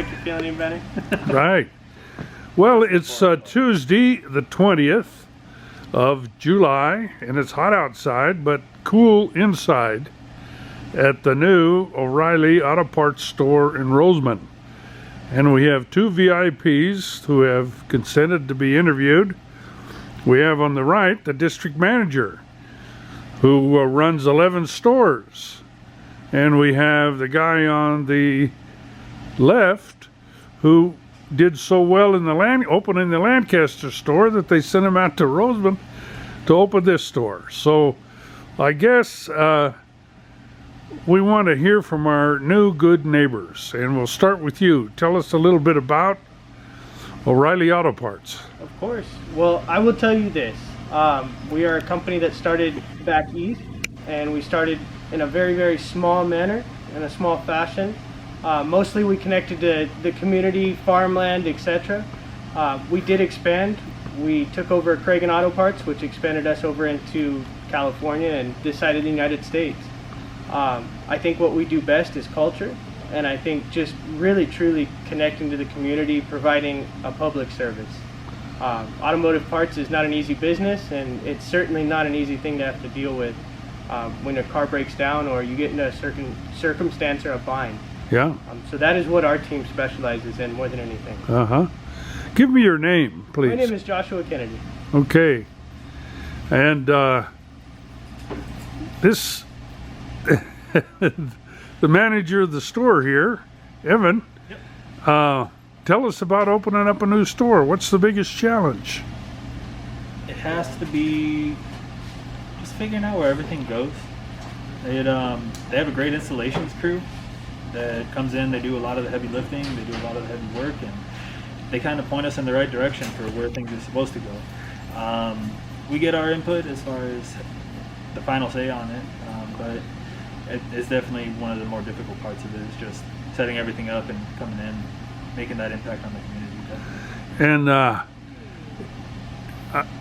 make you feel any better. Right. Well, it's Tuesday, the 20th of July, and it's hot outside, but cool inside at the new O'Reilly Auto Parts store in Rosamond. And we have two VIPs who have consented to be interviewed. We have on the right the district manager who runs 11 stores. And we have the guy on the left who did so well in the opening the Lancaster store that they sent him out to Rosamond to open this store. So I guess we want to hear from our new good neighbors, and we'll start with you. Tell us a little bit about O'Reilly Auto Parts. Of course. Well, I will tell you this. We are a company that started back east, and we started in a very, very small manner, in a small fashion. Mostly we connected to the community, farmland, etc. We did expand. We took over Cragen Auto Parts, which expanded us over into California and decided the United States. I think what we do best is culture, and I think just really truly connecting to the community, providing a public service. Automotive parts is not an easy business, and it's certainly not an easy thing to have to deal with when a car breaks down or you get into a certain circumstance or a bind. Yeah. So that is what our team specializes in more than anything. Give me your name, please. My name is Joshua Kennedy. Okay. And this, the manager of the store here, Evan, Yep. Tell us about opening up a new store. What's the biggest challenge? It has to be just figuring out where everything goes. They have a great installations crew that comes in. They do a lot of the heavy lifting. They do a lot of the heavy work, and they kind of point us in the right direction for where things are supposed to go. We get our input as far as the final say on it, but it's definitely one of the more difficult parts of it is just setting everything up and coming in, making that impact on the community. And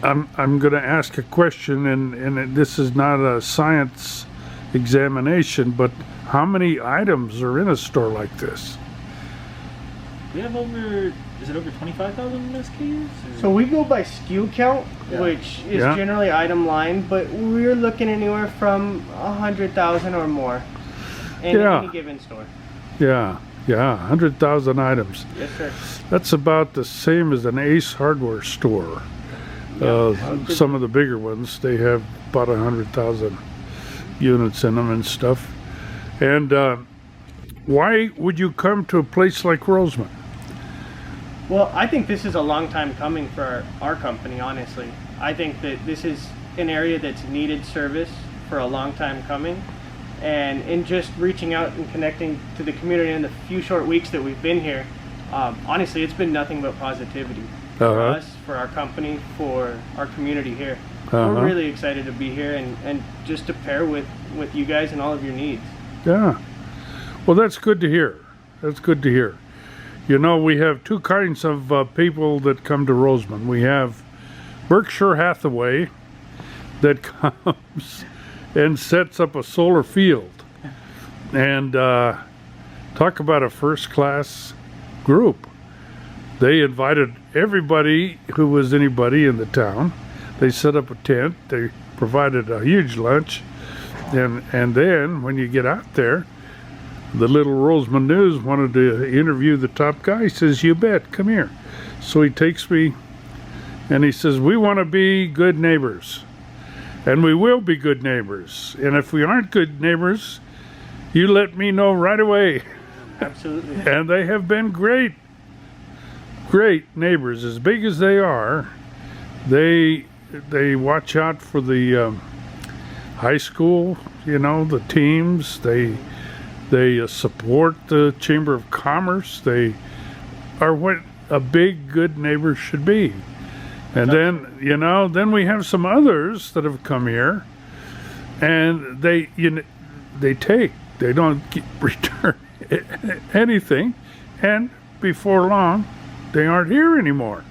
I'm going to ask a question, and this is not a science examination, but how many items are in a store like this? We have over 25,000 SKUs? So we go by SKU count, Yeah. which is Yeah. generally item line, but we're looking anywhere from 100,000 or more in Yeah. any given store. Yeah, 100,000 items. Yes, sir. That's about the same as an Ace hardware store. Some of the bigger ones, they have about 100,000 units in them and stuff. And why would you come to a place like Rosamond? Well, I think this is a long time coming for our company, honestly. I think that this is an area that's needed service for a long time coming. And in just reaching out and connecting to the community in the few short weeks that we've been here, honestly, it's been nothing but positivity for us, for our company, for our community here. We're really excited to be here and just to pair with you guys and all of your needs. Yeah. Well, that's good to hear. That's good to hear. You know, we have two kinds of people that come to Rosamond. We have Berkshire Hathaway that comes and sets up a solar field. And talk about a first-class group. They invited everybody who was anybody in the town. They set up a tent. They provided a huge lunch. And then when you get out there, the Little Rosamond News wanted to interview the top guy. He says, "You bet, come here." So he takes me and he says, "We want to be good neighbors. And we will be good neighbors. And if we aren't good neighbors, you let me know right away." Absolutely. And they have been great neighbors. As big as they are, they watch out for the high school, you know, the teams. They support the Chamber of Commerce. They are what a big, good neighbor should be. And then, you know, then we have some others that have come here, and they don't return anything, and before long, they aren't here anymore,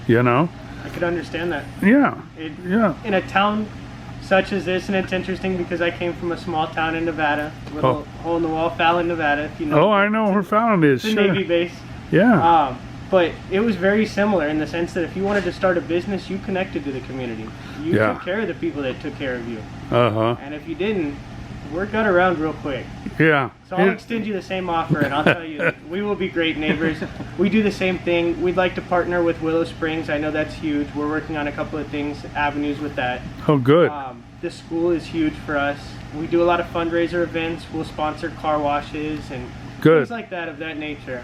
you know? I could understand that. Yeah, yeah. In a town such as this, and it's interesting because I came from a small town in Nevada, little hole in the wall, Fallon, Nevada. If you know. Oh, I know where Fallon is. It's a sure. Navy base. Yeah. But it was very similar in the sense that if you wanted to start a business, you connected to the community. You Yeah. took care of the people that took care of you. Uh-huh. And if you didn't, word got around real quick. Yeah. So I'll extend you the same offer, and I'll tell you that we will be great neighbors. We do the same thing. We'd like to partner with Willow Springs. I know that's huge. We're working on a couple of things, avenues with that. Oh, good. The school is huge for us. We do a lot of fundraiser events. We'll sponsor car washes and Good. things like that of that nature.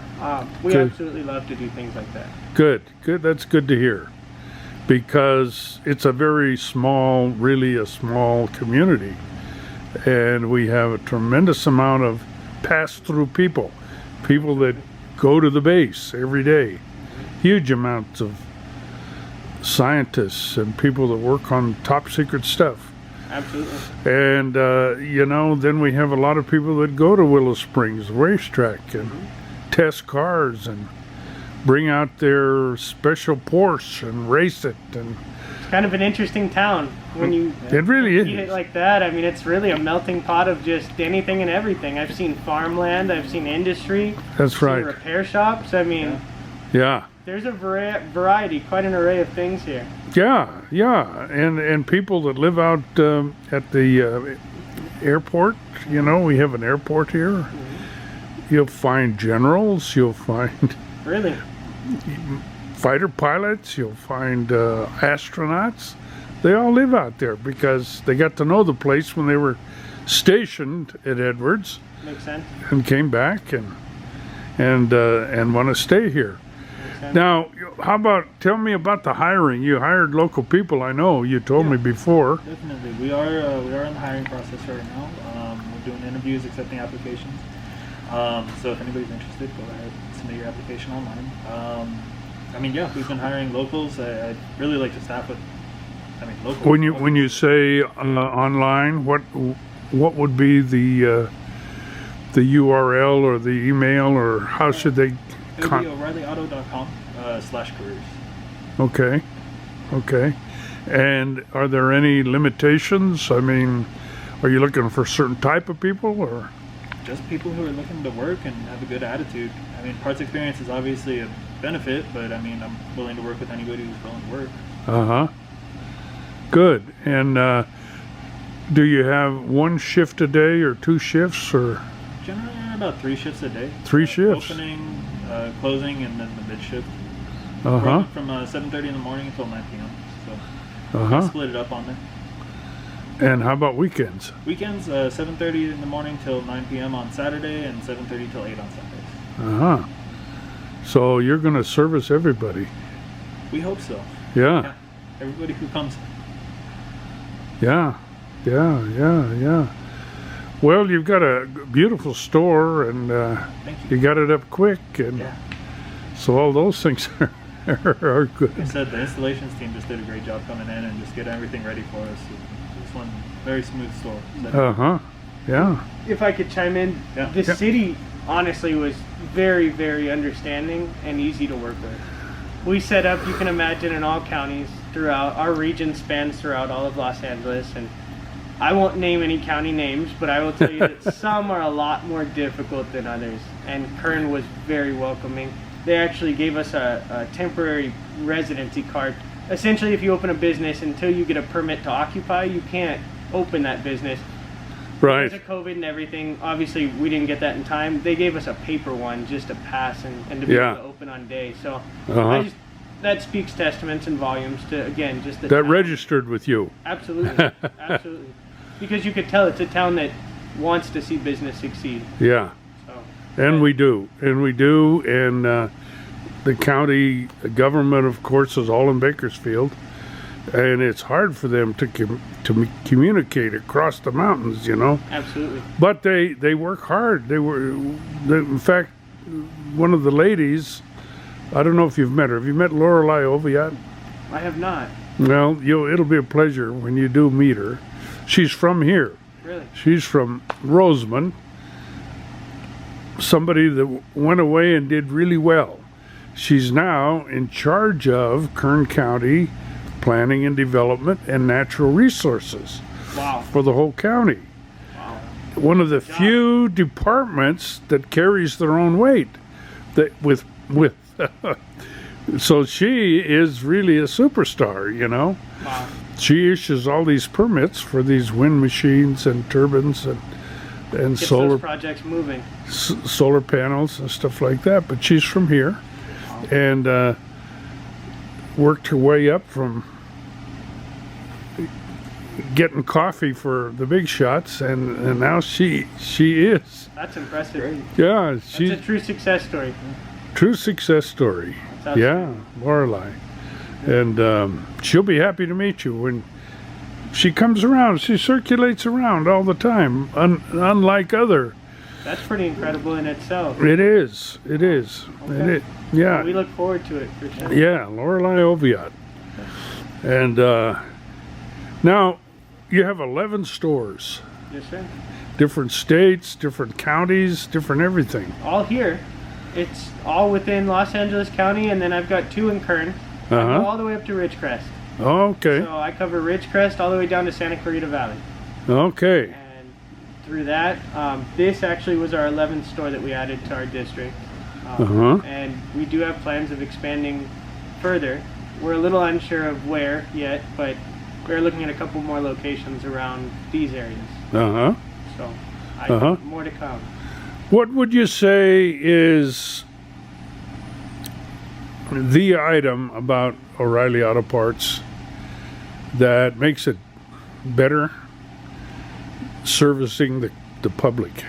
We Good. absolutely love to do things like that. Good. Good. That's good to hear. Because it's a very small, really a small community. And we have a tremendous amount of pass-through people. People that go to the base every day. Huge amounts of scientists and people that work on top secret stuff. Absolutely. And, you know, then we have a lot of people that go to Willow Springs racetrack and test cars and bring out their special Porsche and race it. And It's kind of an interesting town when you it really eat it is. like that. I mean, it's really a melting pot of just anything and everything. I've seen farmland. I've seen industry. That's I've seen right. repair shops. I mean, Yeah. there's a variety, quite an array of things here. Yeah, yeah. And people that live out at the airport, you know, we have an airport here. You'll find generals, you'll find Really? fighter pilots, you'll find astronauts. They all live out there because they got to know the place when they were stationed at Edwards Makes sense. and came back and want to stay here. Makes sense. Now, how about, tell me about the hiring. You hired local people, I know. You told me before. Definitely, we are in the hiring process right now. We're doing interviews, accepting applications. So if anybody's interested, go ahead, submit your application online. I mean, yeah, we've been hiring locals. I'd really like to staff with, I mean, locals. When you say online, what would be the URL or the email, or how should they? It would be O'ReillyAuto.com/careers. Okay, okay. And are there any limitations? I mean, are you looking for a certain type of people, or? Just people who are looking to work and have a good attitude. I mean, parts experience is obviously a benefit, but I mean, I'm willing to work with anybody who's willing to work. Uh-huh. Good. And do you have one shift a day or two shifts, or? Generally, about 3 shifts a day. 3 shifts? Opening, closing, and then the mid shift. Uh-huh. From 7:30 in the morning until 9 p.m. So Uh-huh. split it up on there. And how about weekends? Weekends, 7:30 in the morning till 9 p.m. on Saturday, and 7:30 till 8 on Sundays. Uh-huh. So you're going to service everybody. We hope so. Yeah. Everybody who comes. Yeah. Yeah. Well, you've got a beautiful store, and Thank you. you got it up quick, and Yeah. so all those things are Like I good. said, the installations team just did a great job coming in and just getting everything ready for us. This one, very smooth store. Uh-huh. Yeah. If I could chime in, Yeah. the Yeah. city honestly was very, very understanding and easy to work with. We set up, you can imagine, in all counties throughout, our region spans throughout all of Los Angeles, and I won't name any county names, but I will tell you that some are a lot more difficult than others, and Kern was very welcoming. They actually gave us a temporary residency card. Essentially, if you open a business, until you get a permit to occupy, you can't open that business. Right. Because of COVID and everything, obviously we didn't get that in time. They gave us a paper one just to pass and to be Yeah. able to open on day. So Uh-huh. that speaks testaments and volumes to, again, just the That town. registered with you. Absolutely, absolutely. Because you could tell it's a town that wants to see business succeed. Yeah. So And we do. And the county government, of course, is all in Bakersfield. And it's hard for them to communicate across the mountains, you know. absolutely. But they work hard. In fact, one of the ladies, I don't know if you've met her. Have you met Lorelei Oviatt? I have not. Well, it'll be a pleasure when you do meet her. She's from here. Really? She's from Rosamond. Somebody that went away and did really well. She's now in charge of Kern County Planning and Development and Natural Resources Wow. for the whole county. Wow. One of the job. few departments that carries their own weight, that with with. So she is really a superstar, you know. Wow. She issues all these permits for these wind machines and turbines and Gets solar those projects moving. solar panels and stuff like that. But she's from here, and worked her way up from getting coffee for the big shots, and now she is. That's impressive. Yeah, That's she's a true success story. true success story. That's Yeah, Lorelei. And she'll be happy to meet you when she comes around. She circulates around all the time, unlike other. That's pretty incredible in itself. It is. It is. Okay. It is. Yeah. We look forward to it for sure. Yeah, Lorelei Oviatt. And now you have 11 stores, Yes, sir. different states, different counties, different everything. All here. It's all within Los Angeles County, and then I've got 2 in Kern. I go Uh-huh. all the way up to Ridgecrest. Okay. So I cover Ridgecrest all the way down to Santa Clarita Valley. Okay. And through that, this actually was our 11th store that we added to our district. Uh-huh. And we do have plans of expanding further. We're a little unsure of where yet, but we're looking at a couple more locations around these areas. Uh-huh. So Uh-huh. more to come. What would you say is the item about O'Reilly Auto Parts that makes it better servicing the public?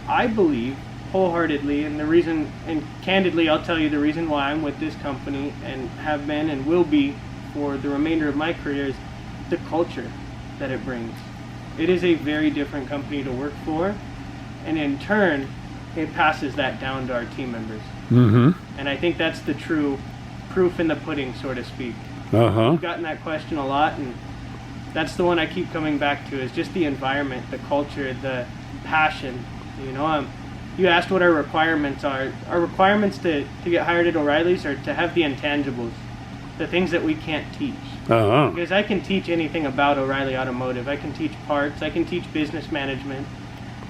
I believe wholeheartedly, and the reason, and candidly, I'll tell you the reason why I'm with this company and have been and will be for the remainder of my career is the culture that it brings. It is a very different company to work for, and in turn, it passes that down to our team members. Mm-hmm. And I think that's the true proof in the pudding, so to speak. Uh-huh. I've gotten that question a lot, and that's the one I keep coming back to, is just the environment, the culture, the passion. You know, you asked what our requirements are. Our requirements to get hired at O'Reilly's are to have the intangibles, the things that we can't teach. Uh-huh. Because I can teach anything about O'Reilly Automotive. I can teach parts, I can teach business management,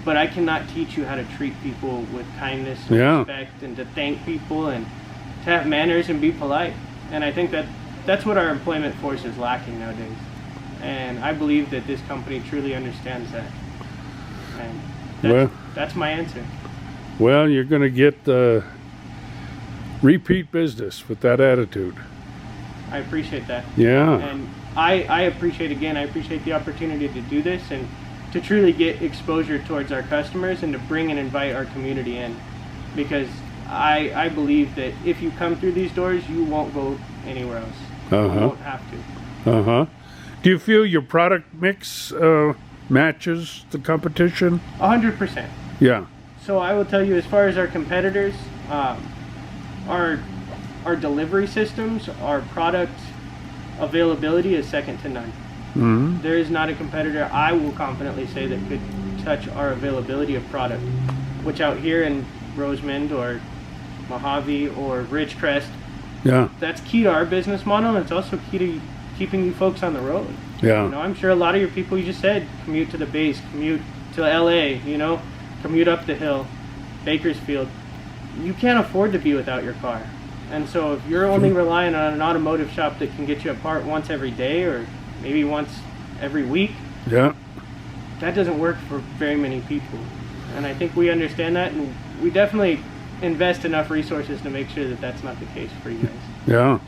but I cannot teach you how to treat people with kindness and Yeah. respect, and to thank people and to have manners and be polite. And I think that's what our employment force is lacking nowadays. And I believe that this company truly understands that. And Well- that's my answer. Well, you're going to get repeat business with that attitude. I appreciate that. Yeah. And I appreciate the opportunity to do this and to truly get exposure towards our customers and to bring and invite our community in. Because I believe that if you come through these doors, you won't go anywhere else. Uh-huh. You won't have to. Uh-huh. Do you feel your product mix matches the competition? 100%. Yeah. So I will tell you, as far as our competitors, our delivery systems, our product availability is second to none. Mm-hmm. There is not a competitor, I will confidently say, that could touch our availability of product, which out here in Rosamond or Mojave or Ridgecrest, Yeah. that's key to our business model, and it's also key to keeping you folks on the road. Yeah. You know, I'm sure a lot of your people, you just said, commute to the base, commute to LA, you know, commute up the hill, Bakersfield. You can't afford to be without your car. And so if you're only relying on an automotive shop that can get you a part once every day or maybe once every week, Yeah. that doesn't work for very many people. And I think we understand that, and we definitely invest enough resources to make sure that that's not the case for you guys. Yeah.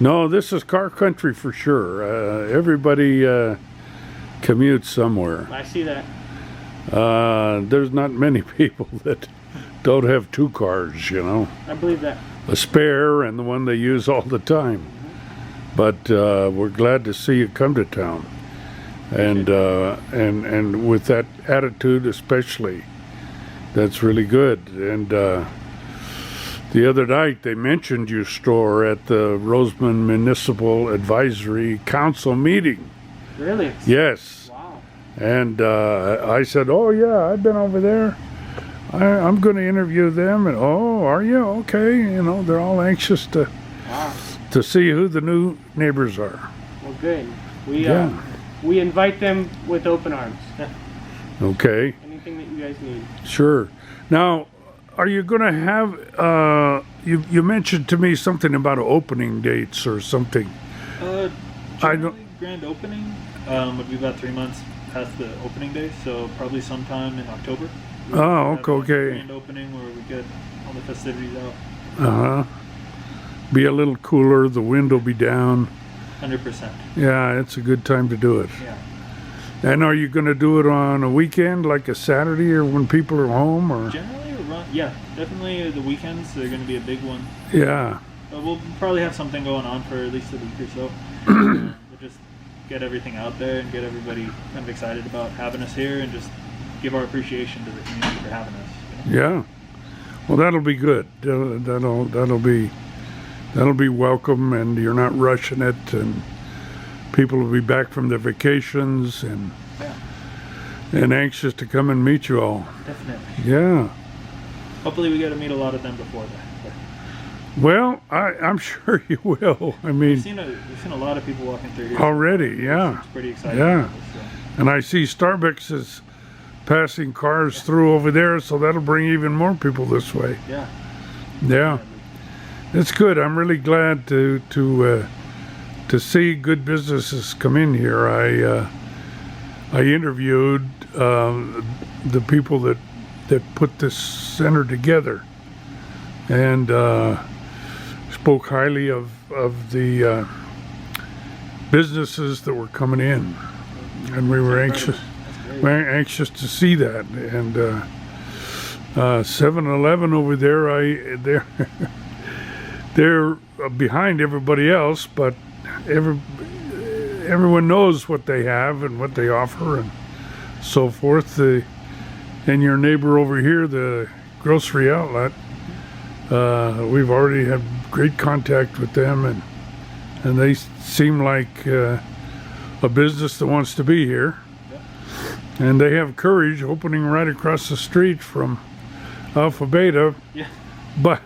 No, this is car country for sure. Everybody commutes somewhere. I see that. There's not many people that don't have 2 cars, you know. I believe that. A spare and the one they use all the time. But we're glad to see you come to town. And with that attitude especially, that's really good. And the other night they mentioned your store at the Rosamond Municipal Advisory Council meeting. Really? Yes. Wow. And I said, oh yeah, I've been over there. I'm going to interview them. And oh, are you? Okay. You know, they're all anxious to Wow. see who the new neighbors are. Well, good. Yeah. We invite them with open arms. Okay. Anything that you guys need. Sure. Now, are you going to have? You mentioned to me something about opening dates or something. Generally, grand opening would be about 3 months past the opening day, so probably sometime in October. Oh, Have, like, a okay. grand opening where we get all the festivities out. Be a little cooler. The wind will be down. 100%. Yeah, it's a good time to do it. Yeah. And are you going to do it on a weekend, like a Saturday, or when people are home, or? Generally, yeah, definitely the weekends. They're going to be a big one. Yeah. But we'll probably have something going on for at least a week or so. We'll just get everything out there and get everybody kind of excited about having us here, and just give our appreciation to the community for having us. Yeah. Well, that'll be good. That'll be welcome, and you're not rushing it, and people will be back from their vacations and anxious to come and meet you all. Definitely. Yeah. Hopefully we get to meet a lot of them before that. Well, I'm sure you will. I mean, We've seen a lot of people walking through here already, yeah. It's pretty exciting. Yeah. About this, so. And I see Starbucks is passing cars through over there, so that'll bring even more people this way. Yeah. Yeah. It's good. I'm really glad to see good businesses come in here. I interviewed the people that put this center together, and spoke highly of the businesses that were coming in, and we were anxious to see that. And 7-Eleven over there, they're behind everybody else, but everyone knows what they have and what they offer and so forth. And your neighbor over here, the grocery outlet, we've already had great contact with them, and they seem like a business that wants to be here. And they have courage, opening right across the street from Alpha Beta. Yeah. But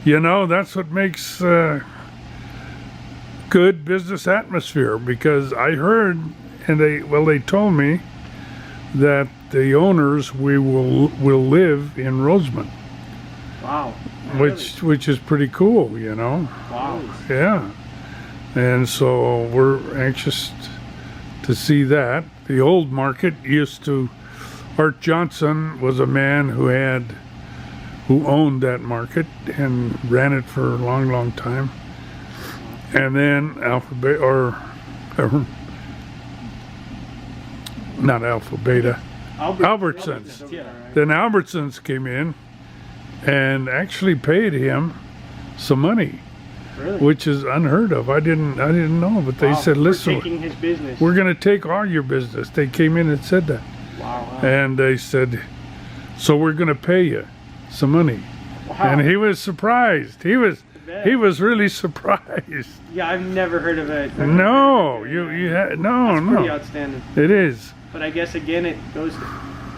that's what makes good business atmosphere, because I heard, and they told me that the owners will live in Rosamond. Wow. Which is pretty cool, Wow. Yeah. And so we're anxious to see that. The old market Art Johnson was a man who owned that market and ran it for a long, long time. And then not Alpha Beta, Albertsons. Yeah. Then Albertsons came in and actually paid him some money, Really? which is unheard of. I didn't know, but they said, We're "Listen, taking his business. we're going to take all your business." They came in and said that, Wow. and they said, "So we're going to pay you some money." Wow. And he was surprised. He was really surprised. Yeah, I've never heard of it. No, That's no. pretty outstanding. It is. But I guess again it goes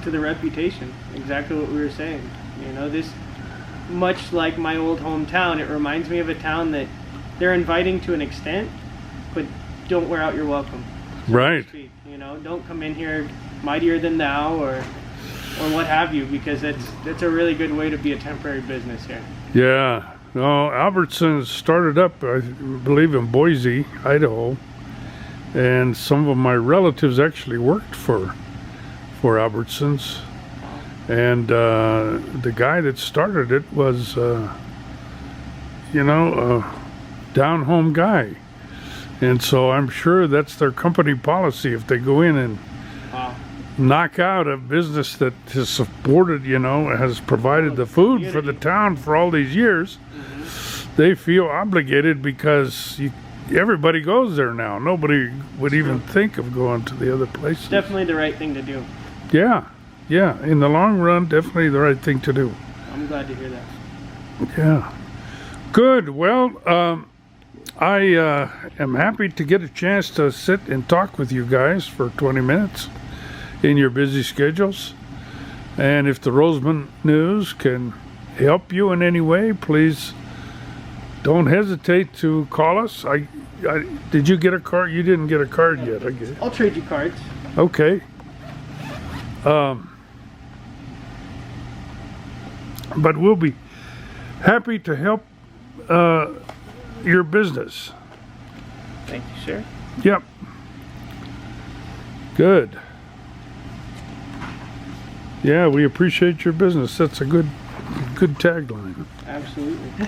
to the reputation. Exactly what we were saying. This, much like my old hometown, it reminds me of a town that they're inviting to an extent, but don't wear out your welcome. So to Right. speak. Don't come in here mightier than thou or what have you, because that's a really good way to be a temporary business here. Yeah. No, Albertsons started up, I believe, in Boise, Idaho, and some of my relatives actually worked for Albertsons, and the guy that started it was, a down-home guy, and so I'm sure that's their company policy. If they go in and Wow. knock out a business that has supported, has provided the food for the town for all these years, they feel obligated, because everybody goes there now. Nobody would even think of going to the other places. Definitely the right thing to do. Yeah. In the long run, definitely the right thing to do. I'm glad to hear that. Yeah. Good. Well, I am happy to get a chance to sit and talk with you guys for 20 minutes in your busy schedules. And if the Rosamond News can help you in any way, please don't hesitate to call us. Did you get a card? You didn't get a card yet, I guess. I'll trade you cards. Okay. but we'll be happy to help your business. Thank you, sir. Yep. Good. Yeah, we appreciate your business. That's a good tagline. Absolutely.